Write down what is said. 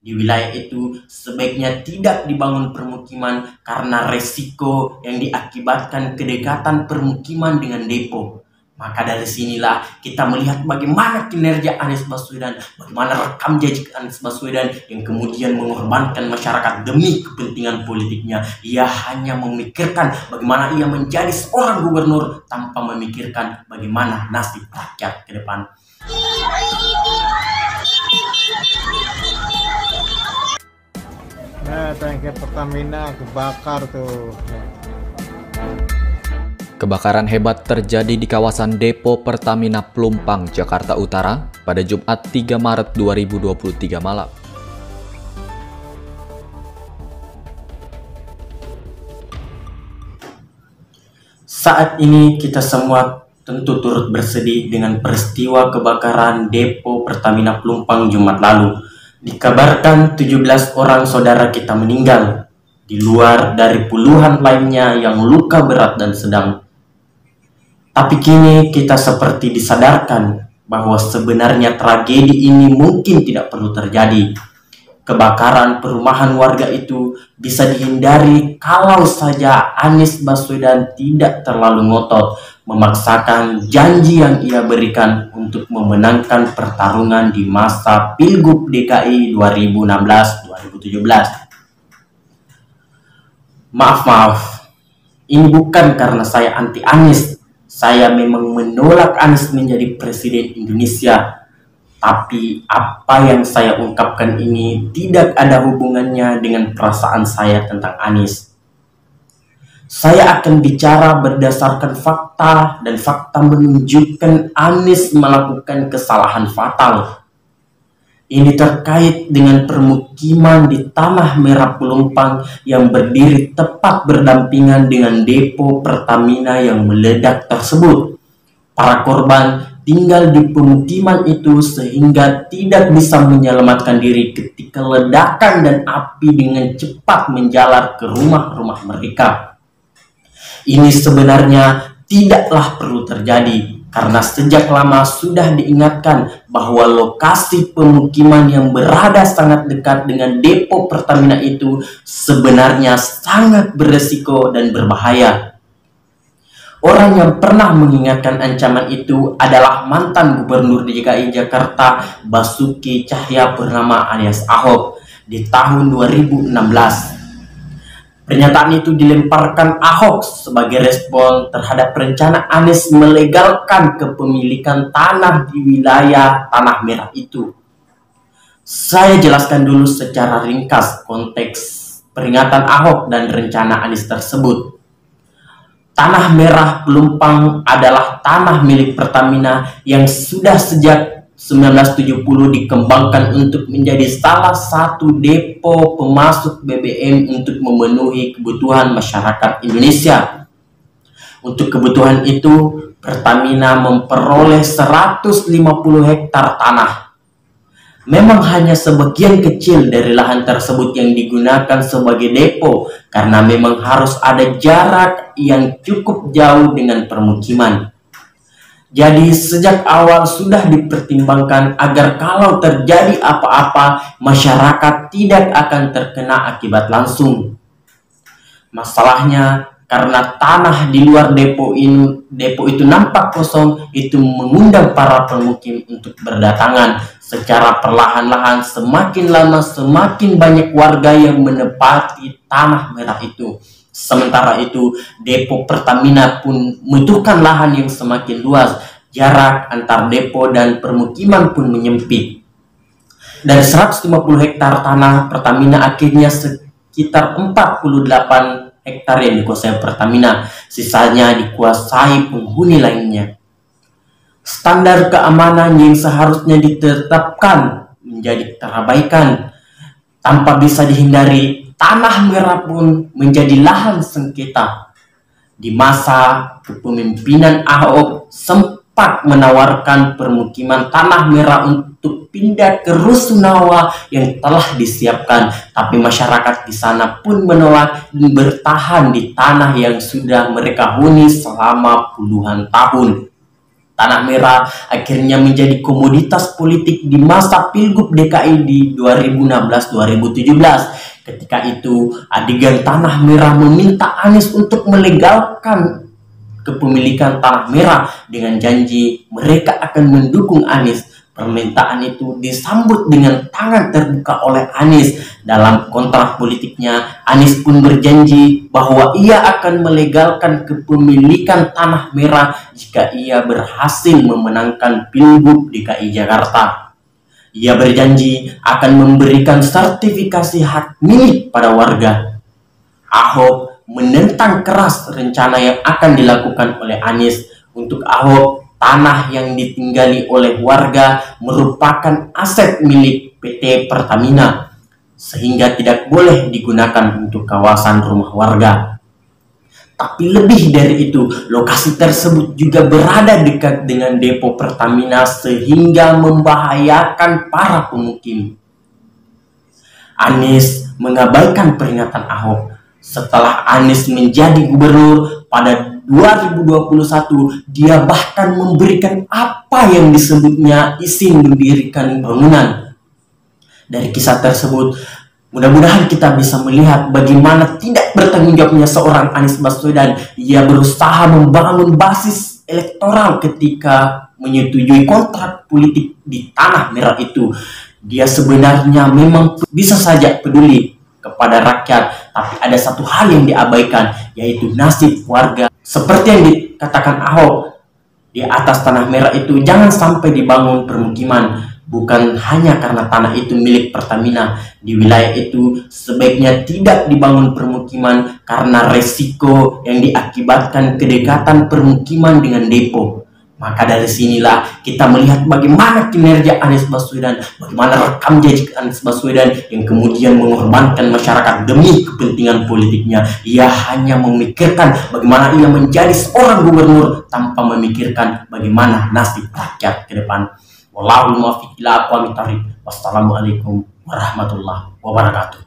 Di wilayah itu sebaiknya tidak dibangun permukiman karena resiko yang diakibatkan kedekatan permukiman dengan depo. Maka dari sinilah kita melihat bagaimana kinerja Anies Baswedan, bagaimana rekam jejak Anies Baswedan yang kemudian mengorbankan masyarakat demi kepentingan politiknya. Ia hanya memikirkan bagaimana ia menjadi seorang gubernur tanpa memikirkan bagaimana nasib rakyat ke depan. Nah, tangki Pertamina kebakar tuh. Kebakaran hebat terjadi di kawasan depo Pertamina Pelumpang, Jakarta Utara pada Jumat 3 Maret 2023 malam. Saat ini kita semua tentu turut bersedih dengan peristiwa kebakaran depo Pertamina Pelumpang Jumat lalu. Dikabarkan 17 orang saudara kita meninggal, di luar dari puluhan lainnya yang luka berat dan sedang. Tapi kini kita seperti disadarkan bahwa sebenarnya tragedi ini mungkin tidak perlu terjadi. Kebakaran perumahan warga itu bisa dihindari kalau saja Anies Baswedan tidak terlalu ngotot memaksakan janji yang ia berikan untuk memenangkan pertarungan di masa Pilgub DKI 2016-2017. Maaf, ini bukan karena saya anti Anies. Saya memang menolak Anies menjadi presiden Indonesia. Tapi apa yang saya ungkapkan ini tidak ada hubungannya dengan perasaan saya tentang Anies. Saya akan bicara berdasarkan fakta, dan fakta menunjukkan Anies melakukan kesalahan fatal. Ini terkait dengan permukiman di Tanah Merah Pelumpang yang berdiri tepat berdampingan dengan depo Pertamina yang meledak tersebut. Para korban tinggal di pemukiman itu sehingga tidak bisa menyelamatkan diri ketika ledakan dan api dengan cepat menjalar ke rumah-rumah mereka. Ini sebenarnya tidaklah perlu terjadi karena sejak lama sudah diingatkan bahwa lokasi pemukiman yang berada sangat dekat dengan depo Pertamina itu sebenarnya sangat beresiko dan berbahaya. Orang yang pernah mengingatkan ancaman itu adalah mantan Gubernur DKI Jakarta Basuki Cahayapurnama alias Ahok di tahun 2016. Pernyataan itu dilemparkan Ahok sebagai respon terhadap rencana Anies melegalkan kepemilikan tanah di wilayah Tanah Merah itu. Saya jelaskan dulu secara ringkas konteks peringatan Ahok dan rencana Anies tersebut. Tanah Merah Pelumpang adalah tanah milik Pertamina yang sudah sejak 1970 dikembangkan untuk menjadi salah satu depo pemasok BBM untuk memenuhi kebutuhan masyarakat Indonesia. Untuk kebutuhan itu, Pertamina memperoleh 150 hektar tanah. Memang hanya sebagian kecil dari lahan tersebut yang digunakan sebagai depo karena memang harus ada jarak yang cukup jauh dengan permukiman. Jadi sejak awal sudah dipertimbangkan agar kalau terjadi apa-apa, masyarakat tidak akan terkena akibat langsung. Masalahnya karena tanah di luar depo itu nampak kosong, itu mengundang para pemukim untuk berdatangan secara perlahan-lahan. Semakin lama semakin banyak warga yang menempati tanah merah itu. Sementara itu, depo Pertamina pun membutuhkan lahan yang semakin luas. Jarak antar depo dan permukiman pun menyempit. Dari 150 hektar tanah Pertamina, akhirnya sekitar 48 hektar yang dikuasai Pertamina. Sisanya dikuasai penghuni lainnya. Standar keamanan yang seharusnya ditetapkan menjadi terabaikan. Tanpa bisa dihindari, Tanah Merah pun menjadi lahan sengketa. Di masa kepemimpinan Ahok sempat menawarkan permukiman Tanah Merah untuk pindah ke Rusunawa yang telah disiapkan, tapi masyarakat di sana pun menolak dan bertahan di tanah yang sudah mereka huni selama puluhan tahun. Tanah Merah akhirnya menjadi komoditas politik di masa Pilgub DKI di 2016-2017. Ketika itu, adegan Tanah Merah meminta Anies untuk melegalkan kepemilikan Tanah Merah dengan janji mereka akan mendukung Anies. Permintaan itu disambut dengan tangan terbuka oleh Anies. Dalam kontrak politiknya, Anies pun berjanji bahwa ia akan melegalkan kepemilikan Tanah Merah jika ia berhasil memenangkan Pilgub DKI Jakarta. Ia berjanji akan memberikan sertifikasi hak milik pada warga. Ahok menentang keras rencana yang akan dilakukan oleh Anies. Untuk Ahok, tanah yang ditinggali oleh warga merupakan aset milik PT Pertamina, sehingga tidak boleh digunakan untuk kawasan rumah warga. Tapi lebih dari itu, lokasi tersebut juga berada dekat dengan depo Pertamina sehingga membahayakan para pemukim. Anies mengabaikan peringatan Ahok. Setelah Anies menjadi gubernur pada 2021, dia bahkan memberikan apa yang disebutnya izin mendirikan bangunan. Dari kisah tersebut, mudah-mudahan kita bisa melihat bagaimana tidak bertanggung jawabnya seorang Anies Baswedan. Ia berusaha membangun basis elektoral ketika menyetujui kontrak politik di Tanah Merah itu. Dia sebenarnya memang bisa saja peduli kepada rakyat, tapi ada satu hal yang diabaikan, yaitu nasib warga. Seperti yang dikatakan Ahok, di atas Tanah Merah itu jangan sampai dibangun permukiman. Bukan hanya karena tanah itu milik Pertamina, di wilayah itu sebaiknya tidak dibangun permukiman karena resiko yang diakibatkan kedekatan permukiman dengan depo. Maka dari sinilah kita melihat bagaimana kinerja Anies Baswedan, bagaimana rekam jejak Anies Baswedan yang kemudian mengorbankan masyarakat demi kepentingan politiknya. Ia hanya memikirkan bagaimana ia menjadi seorang gubernur tanpa memikirkan bagaimana nasib rakyat ke depan. Wallahul muwaffiq ila aqwamit thoriq. Wassalamualaikum warahmatullahi wabarakatuh.